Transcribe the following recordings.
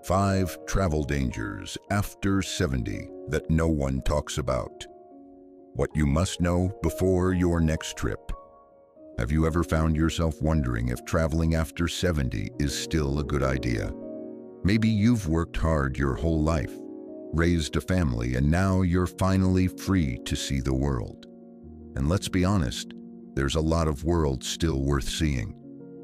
5 travel dangers after 70 that no one talks about. What you must know before your next trip. Have you ever found yourself wondering if traveling after 70 is still a good idea? Maybe you've worked hard your whole life, raised a family, and now you're finally free to see the world. And let's be honest, there's a lot of world still worth seeing.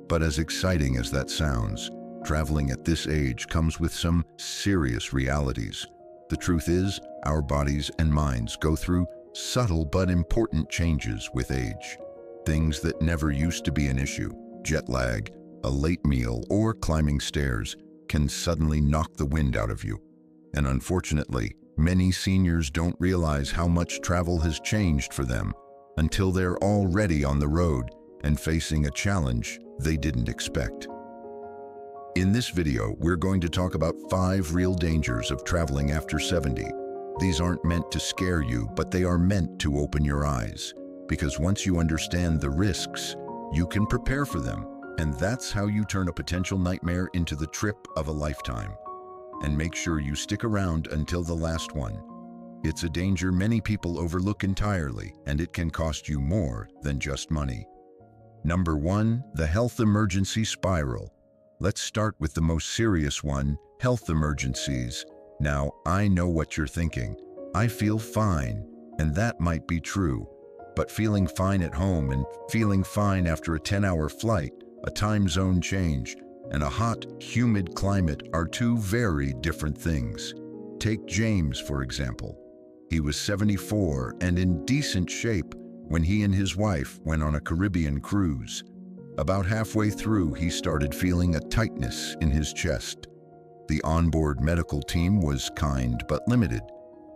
But as exciting as that sounds, traveling at this age comes with some serious realities. The truth is, our bodies and minds go through subtle but important changes with age. Things that never used to be an issue, jet lag, a late meal, or climbing stairs, can suddenly knock the wind out of you. And unfortunately, many seniors don't realize how much travel has changed for them until they're already on the road and facing a challenge they didn't expect. In this video, we're going to talk about 5 real dangers of traveling after 70. These aren't meant to scare you, but they are meant to open your eyes. Because once you understand the risks, you can prepare for them. And that's how you turn a potential nightmare into the trip of a lifetime. And make sure you stick around until the last one. It's a danger many people overlook entirely, and it can cost you more than just money. Number 1, the health emergency spiral. Let's start with the most serious one, health emergencies. Now, I know what you're thinking. I feel fine, and that might be true. But feeling fine at home and feeling fine after a 10-hour flight, a time zone change, and a hot, humid climate are 2 very different things. Take James, for example. He was 74 and in decent shape when he and his wife went on a Caribbean cruise. About halfway through, he started feeling a tightness in his chest. The onboard medical team was kind but limited.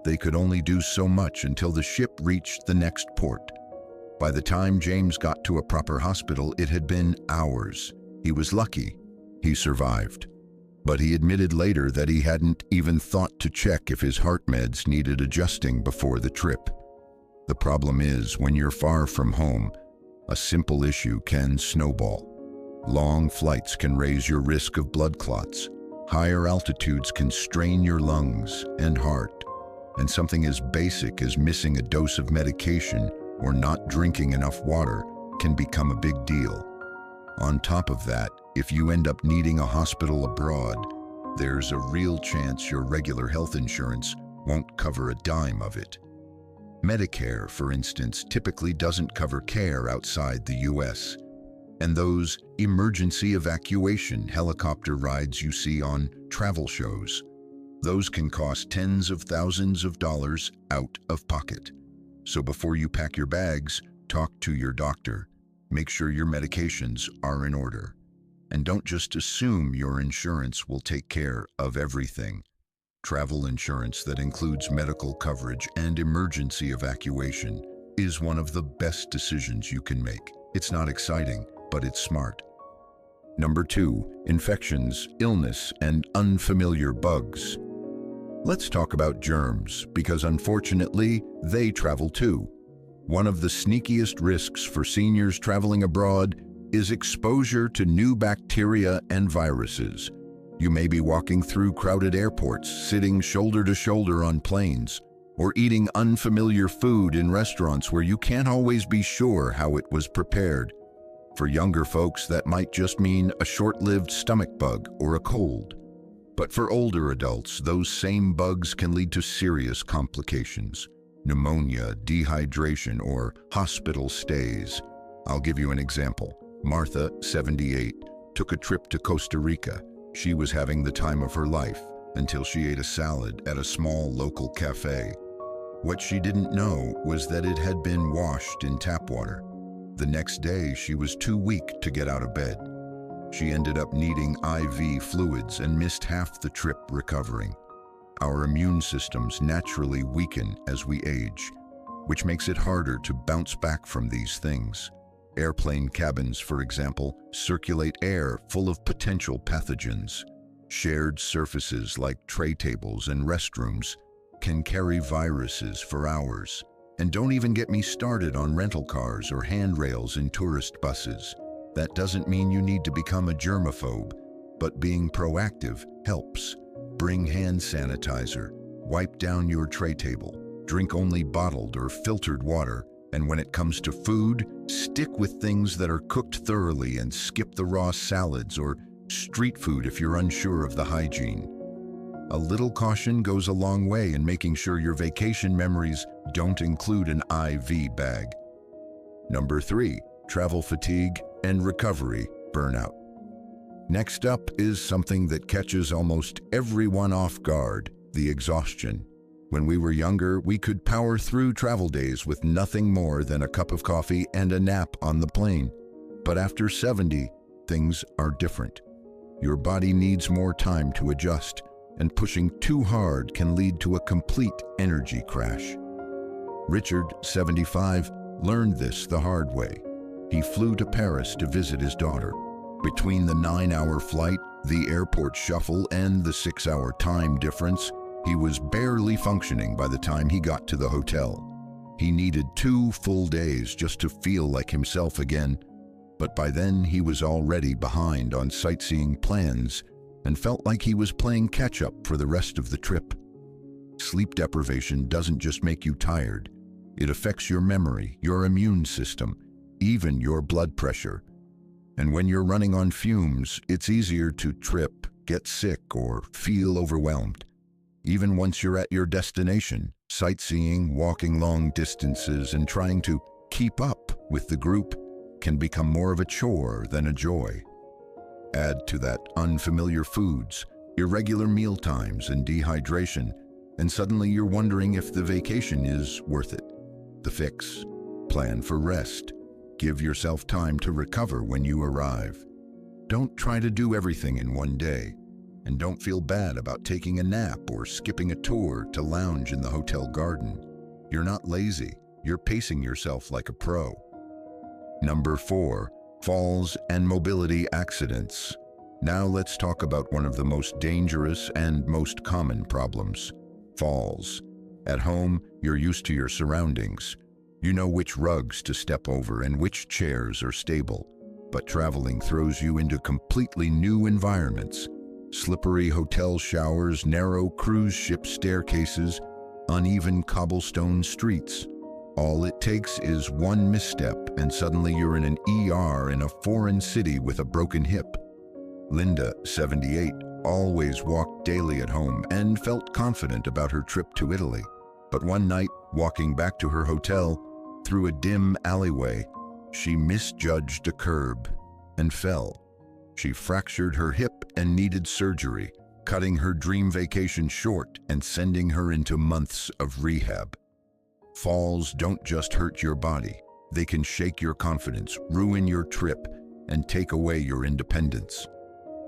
They could only do so much until the ship reached the next port. By the time James got to a proper hospital, it had been hours. He was lucky. He survived. But he admitted later that he hadn't even thought to check if his heart meds needed adjusting before the trip. The problem is, when you're far from home, a simple issue can snowball. Long flights can raise your risk of blood clots. Higher altitudes can strain your lungs and heart. And something as basic as missing a dose of medication or not drinking enough water can become a big deal. On top of that, if you end up needing a hospital abroad, there's a real chance your regular health insurance won't cover a dime of it. Medicare, for instance, typically doesn't cover care outside the US. And those emergency evacuation helicopter rides you see on travel shows, those can cost tens of thousands of dollars out of pocket. So before you pack your bags, talk to your doctor. Make sure your medications are in order. And don't just assume your insurance will take care of everything. Travel insurance that includes medical coverage and emergency evacuation is one of the best decisions you can make. It's not exciting, but it's smart. Number 2, infections, illness, and unfamiliar bugs. Let's talk about germs, because unfortunately, they travel too. One of the sneakiest risks for seniors traveling abroad is exposure to new bacteria and viruses. You may be walking through crowded airports, sitting shoulder to shoulder on planes, or eating unfamiliar food in restaurants where you can't always be sure how it was prepared. For younger folks, that might just mean a short-lived stomach bug or a cold. But for older adults, those same bugs can lead to serious complications: pneumonia, dehydration, or hospital stays. I'll give you an example. Martha, 78, took a trip to Costa Rica. She was having the time of her life until she ate a salad at a small local cafe. What she didn't know was that it had been washed in tap water. The next day, she was too weak to get out of bed. She ended up needing IV fluids and missed half the trip recovering. Our immune systems naturally weaken as we age, which makes it harder to bounce back from these things. Airplane cabins, for example, circulate air full of potential pathogens. Shared surfaces like tray tables and restrooms can carry viruses for hours. And don't even get me started on rental cars or handrails in tourist buses. That doesn't mean you need to become a germaphobe, but being proactive helps. Bring hand sanitizer, wipe down your tray table, drink only bottled or filtered water, and when it comes to food, stick with things that are cooked thoroughly and skip the raw salads or street food if you're unsure of the hygiene. A little caution goes a long way in making sure your vacation memories don't include an IV bag. Number 3, travel fatigue and recovery burnout. Next up is something that catches almost everyone off guard: the exhaustion. When we were younger, we could power through travel days with nothing more than a cup of coffee and a nap on the plane. But after 70, things are different. Your body needs more time to adjust, and pushing too hard can lead to a complete energy crash. Richard, 75, learned this the hard way. He flew to Paris to visit his daughter. Between the 9-hour flight, the airport shuffle, and the 6-hour time difference, he was barely functioning by the time he got to the hotel. He needed 2 full days just to feel like himself again, but by then he was already behind on sightseeing plans and felt like he was playing catch-up for the rest of the trip. Sleep deprivation doesn't just make you tired. It affects your memory, your immune system, even your blood pressure. And when you're running on fumes, it's easier to trip, get sick, or feel overwhelmed. Even once you're at your destination, sightseeing, walking long distances, and trying to keep up with the group can become more of a chore than a joy. Add to that unfamiliar foods, irregular meal times, and dehydration, and suddenly you're wondering if the vacation is worth it. The fix: plan for rest. Give yourself time to recover when you arrive. Don't try to do everything in one day. And don't feel bad about taking a nap or skipping a tour to lounge in the hotel garden. You're not lazy. You're pacing yourself like a pro. Number 4, falls and mobility accidents. Now let's talk about one of the most dangerous and most common problems: falls. At home, you're used to your surroundings. You know which rugs to step over and which chairs are stable. But traveling throws you into completely new environments. Slippery hotel showers, narrow cruise ship staircases, uneven cobblestone streets. All it takes is one misstep and suddenly you're in an ER in a foreign city with a broken hip. Linda, 78, always walked daily at home and felt confident about her trip to Italy. But one night, walking back to her hotel, through a dim alleyway, she misjudged a curb and fell. She fractured her hip and needed surgery, cutting her dream vacation short and sending her into months of rehab. Falls don't just hurt your body. They can shake your confidence, ruin your trip, and take away your independence.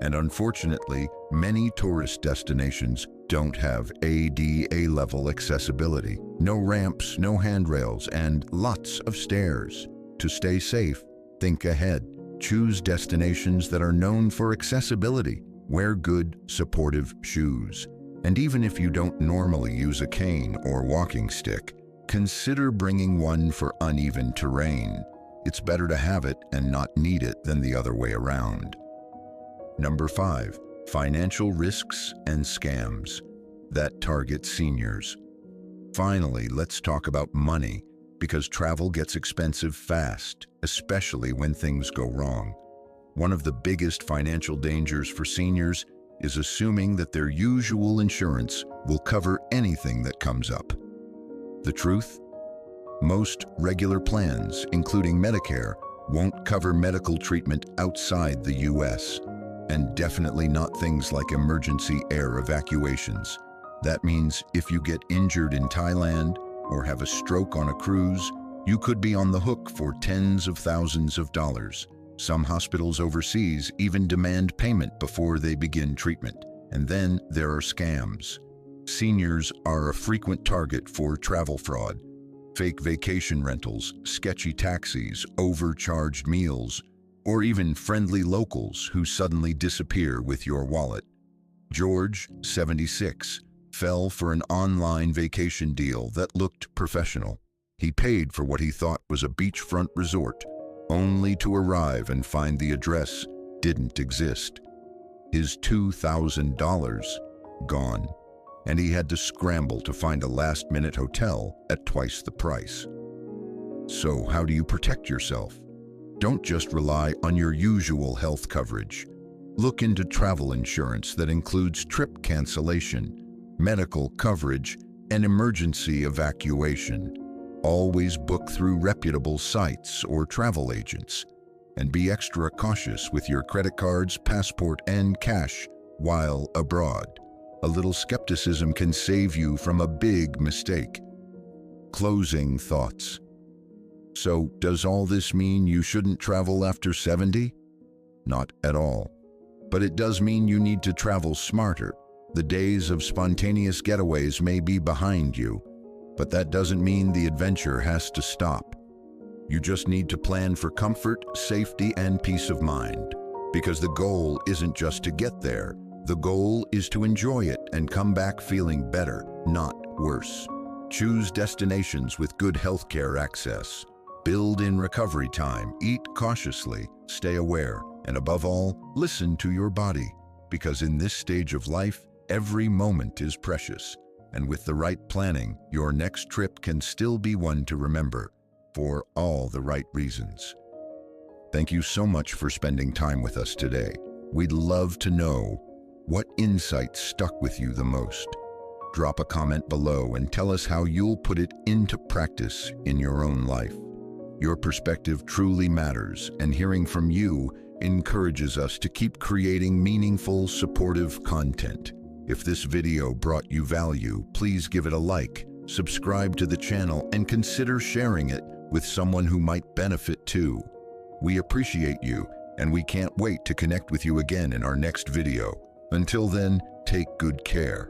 And unfortunately, many tourist destinations don't have ADA-level accessibility. No ramps, no handrails, and lots of stairs. To stay safe, think ahead. Choose destinations that are known for accessibility. Wear good, supportive shoes. And even if you don't normally use a cane or walking stick, consider bringing one for uneven terrain. It's better to have it and not need it than the other way around. Number 5, financial risks and scams that target seniors. Finally, let's talk about money, because travel gets expensive fast, especially when things go wrong. One of the biggest financial dangers for seniors is assuming that their usual insurance will cover anything that comes up. The truth? Most regular plans, including Medicare, won't cover medical treatment outside the US, and definitely not things like emergency air evacuations. That means if you get injured in Thailand or have a stroke on a cruise, you could be on the hook for tens of thousands of dollars. Some hospitals overseas even demand payment before they begin treatment. And then there are scams. Seniors are a frequent target for travel fraud. Fake vacation rentals, sketchy taxis, overcharged meals, or even friendly locals who suddenly disappear with your wallet. George, 76, fell for an online vacation deal that looked professional. He paid for what he thought was a beachfront resort, only to arrive and find the address didn't exist. His $2,000 gone, and he had to scramble to find a last-minute hotel at twice the price. So how do you protect yourself? Don't just rely on your usual health coverage. Look into travel insurance that includes trip cancellation, medical coverage, and emergency evacuation. Always book through reputable sites or travel agents, and be extra cautious with your credit cards, passport, and cash while abroad. A little skepticism can save you from a big mistake. Closing thoughts. So, does all this mean you shouldn't travel after 70? Not at all. But it does mean you need to travel smarter. The days of spontaneous getaways may be behind you, but that doesn't mean the adventure has to stop. You just need to plan for comfort, safety, and peace of mind. Because the goal isn't just to get there. The goal is to enjoy it and come back feeling better, not worse. Choose destinations with good healthcare access. Build in recovery time, eat cautiously, stay aware, and above all, listen to your body. Because in this stage of life, every moment is precious. And with the right planning, your next trip can still be one to remember, for all the right reasons. Thank you so much for spending time with us today. We'd love to know what insights stuck with you the most. Drop a comment below and tell us how you'll put it into practice in your own life. Your perspective truly matters, and hearing from you encourages us to keep creating meaningful, supportive content. If this video brought you value, please give it a like, subscribe to the channel, and consider sharing it with someone who might benefit too. We appreciate you, and we can't wait to connect with you again in our next video. Until then, take good care.